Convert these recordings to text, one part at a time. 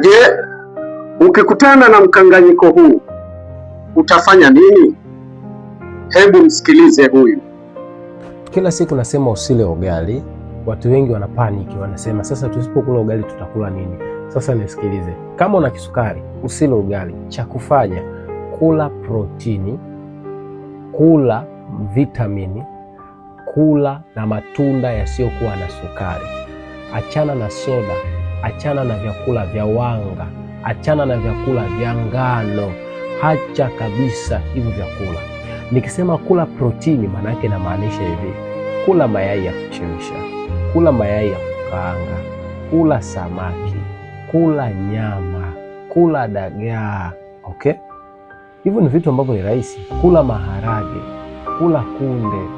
Je, ukikutana na mkanganyiko huu utafanya nini? Hebu msikilize huyu. Kila siku nasema usile ugali, watu wengi wanapaniki, wanasema sasa tusipokula ugali tutakula nini? Sasa nisikilize, kama una kisukari usile ugali. Cha kufanya, kula protini, kula vitamini, kula na matunda yasiyokuwa na sukari. Achana na soda, achana na vyakula vya wanga, achana na vyakula vya ngano. Hacha kabisa hivyo vyakula. Nikisema kula protini, maana yake namaanisha hivi: kula mayai ya kuchemsha, kula mayai ya kukaanga, kula samaki, kula nyama, kula dagaa. Okay? Hivyo ni vitu ambavyo ni rahisi. Kula maharage, kula kunde,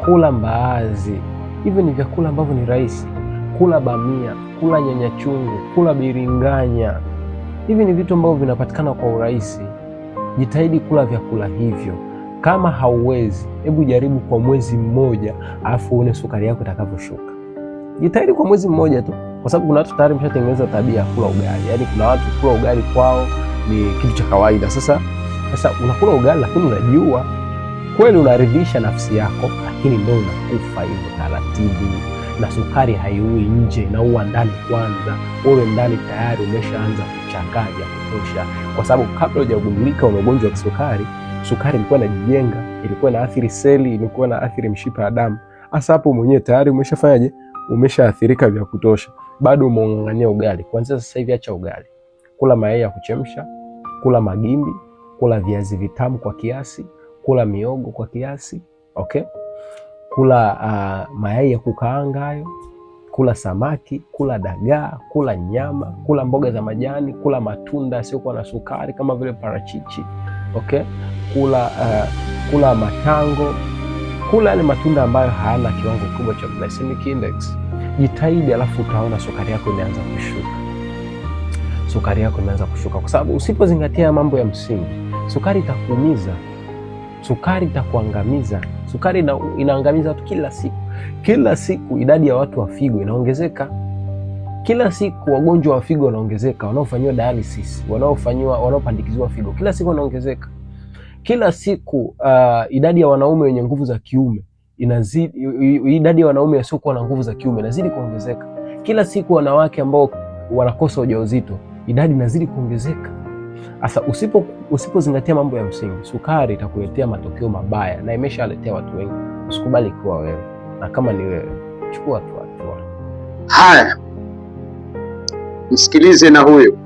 kula mbaazi. Hivyo ni vyakula ambavyo ni rahisi. Kula bamia, kula nyanya chungu, kula biringanya. Hivi ni vitu ambavyo vinapatikana kwa urahisi. Jitahidi kula vyakula hivyo. Kama hauwezi, hebu jaribu kwa mwezi mmoja, alafu uone sukari yako itakavyoshuka. Jitahidi kwa mwezi mmoja tu, kwa sababu kuna watu tayari wameshatengeneza tabia ya kula ugali. Yaani kuna watu kula ugali kwao ni kitu cha kawaida. Sasa unakula ugali lakini unajiua. Kweli unaridhisha nafsi yako, lakini ndio unakufa hivyo taratibu. Na sukari haiui nje, inaua ndani kwanza. Wewe ndani tayari umeshaanza kuchakaa vya kutosha, kwa sababu kabla hujagundulika una ugonjwa wa kisukari, sukari ilikuwa inajijenga, ilikuwa inaathiri seli, ilikuwa inaathiri mshipa ya damu. Hasa hapo mwenyewe tayari umeshafanyaje? Umeshaathirika vya kutosha. Bado umeung'ang'ania ugali. Kwanza sasa hivi acha ugali. Kula mayai ya kuchemsha, kula magimbi, kula viazi vitamu kwa kiasi, kula miogo kwa kiasi. Okay? Kula mayai ya kukaanga hayo, kula samaki, kula dagaa, kula nyama, kula mboga za majani, kula matunda yasiyokuwa na sukari kama vile parachichi. Okay? Kula matango, kula yale matunda ambayo hayana kiwango kikubwa cha glycemic index. Jitahidi, alafu utaona sukari yako imeanza kushuka. Sukari yako imeanza kushuka, kwa sababu usipozingatia mambo ya msingi, sukari itakuumiza. Sukari itakuangamiza. Sukari inaangamiza watu kila siku. Kila siku idadi ya watu wa figo inaongezeka. Kila siku wagonjwa wa figo wanaongezeka, wanaofanyiwa dialysis, wanaopandikiziwa figo, kila siku wanaongezeka. Kila siku idadi ya wanaume wenye nguvu za kiume inazidi, idadi ya wanaume wasiokuwa na nguvu za kiume inazidi kuongezeka. Kila siku wanawake ambao wanakosa ujauzito, idadi inazidi kuongezeka. Sasa usipozingatia mambo ya msingi, sukari itakuletea matokeo mabaya, na imeshaletea watu wengi. Usikubali kuwa wewe, na kama ni wewe, chukua tu hatua. Haya, msikilize na huyo.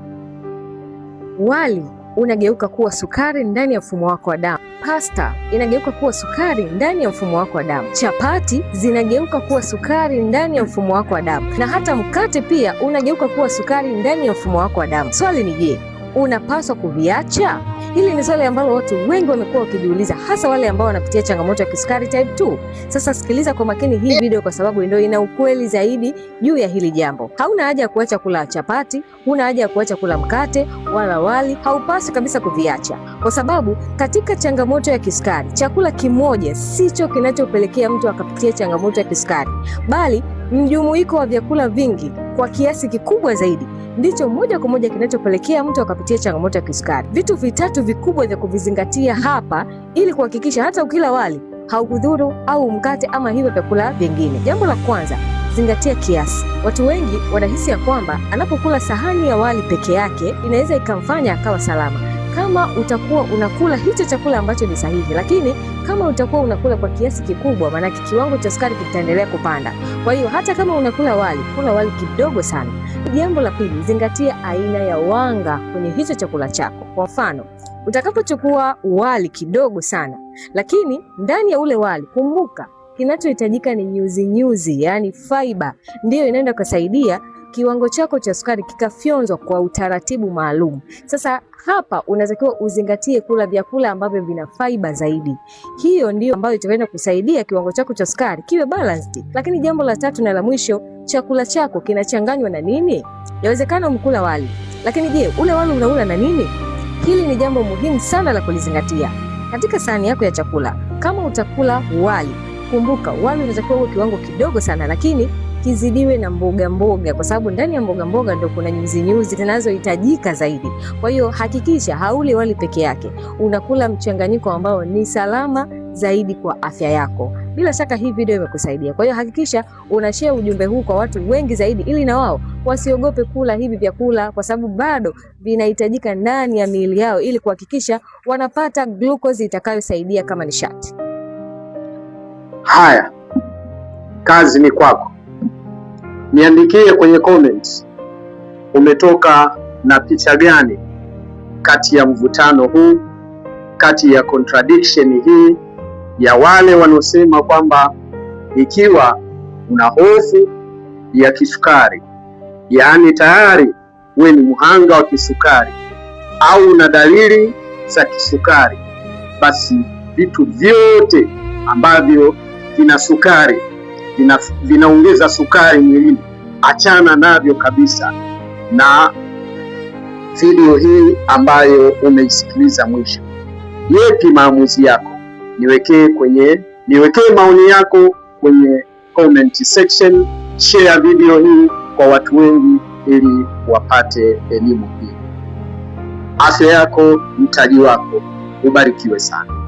Wali unageuka kuwa sukari ndani ya mfumo wako wa damu. Pasta inageuka kuwa sukari ndani ya mfumo wako wa damu. Chapati zinageuka kuwa sukari ndani ya mfumo wako wa damu, na hata mkate pia unageuka kuwa sukari ndani ya mfumo wako wa damu. Swali ni je, unapaswa kuviacha? Hili ni swali ambalo watu wengi wamekuwa wakijiuliza, hasa wale ambao wanapitia changamoto ya kisukari type 2. Sasa sikiliza kwa makini hii video, kwa sababu ndio ina ukweli zaidi juu ya hili jambo. Hauna haja ya kuacha kula chapati, huna haja ya kuacha kula mkate wala wali. Haupaswi kabisa kuviacha, kwa sababu katika changamoto ya kisukari, chakula kimoja sicho kinachopelekea mtu akapitia changamoto ya kisukari, bali mjumuiko wa vyakula vingi kwa kiasi kikubwa zaidi ndicho moja kwa moja kinachopelekea mtu akapitia changamoto ya kisukari. Vitu vitatu vikubwa vya kuvizingatia hapa ili kuhakikisha hata ukila wali haukudhuru au mkate ama hivyo vyakula vingine. Jambo la kwanza, zingatia kiasi. Watu wengi wanahisi ya kwamba anapokula sahani ya wali peke yake inaweza ikamfanya akawa salama kama utakuwa unakula hicho chakula ambacho ni sahihi, lakini kama utakuwa unakula kwa kiasi kikubwa, maana kiwango cha sukari kitaendelea kupanda. Kwa hiyo hata kama unakula wali, kula wali kidogo sana. Jambo la pili, zingatia aina ya wanga kwenye hicho chakula chako. Kwa mfano, utakapochukua wali kidogo sana, lakini ndani ya ule wali kumbuka, kinachohitajika ni nyuzi, yani fiber, ndiyo inaenda kusaidia kiwango chako cha sukari kikafyonzwa kwa utaratibu maalum. Sasa hapa unatakiwa uzingatie kula vyakula ambavyo vina fiber zaidi. Hiyo ndio ambayo itaenda kusaidia kiwango chako cha sukari kiwe balanced. Lakini jambo la tatu na la mwisho, chakula chako kinachanganywa na nini? Yawezekana umkula wali, lakini je, ule wali unaula na nini? Hili ni jambo muhimu sana la kulizingatia katika sahani yako ya chakula. Kama utakula wali, kumbuka wali unatakiwa uwe kiwango kidogo sana, lakini kizidiwe na mboga mboga, kwa sababu ndani ya mboga mboga ndio kuna nyuzi zinazohitajika zaidi. Kwa hiyo hakikisha hauli wali peke yake, unakula mchanganyiko ambao ni salama zaidi kwa afya yako. Bila shaka hii video imekusaidia. Kwa hiyo hakikisha unashare ujumbe huu kwa watu wengi zaidi, ili na wao wasiogope kula hivi vyakula, kwa sababu bado vinahitajika ndani ya miili yao ili kuhakikisha wanapata glucose itakayosaidia kama nishati. Haya, kazi ni kwako. Niandikie kwenye comments umetoka na picha gani kati ya mvutano huu, kati ya contradiction hii ya wale wanaosema kwamba ikiwa una hofu ya kisukari, yaani tayari we ni mhanga wa kisukari au una dalili za kisukari, basi vitu vyote ambavyo vina sukari, vinaongeza sukari mwilini, achana navyo kabisa. Na video hii ambayo umeisikiliza mwisho, yepi maamuzi yako? Niwekee maoni yako kwenye comment section. Share video hii kwa watu wengi ili wapate elimu hii. Afya yako mtaji wako. Ubarikiwe sana.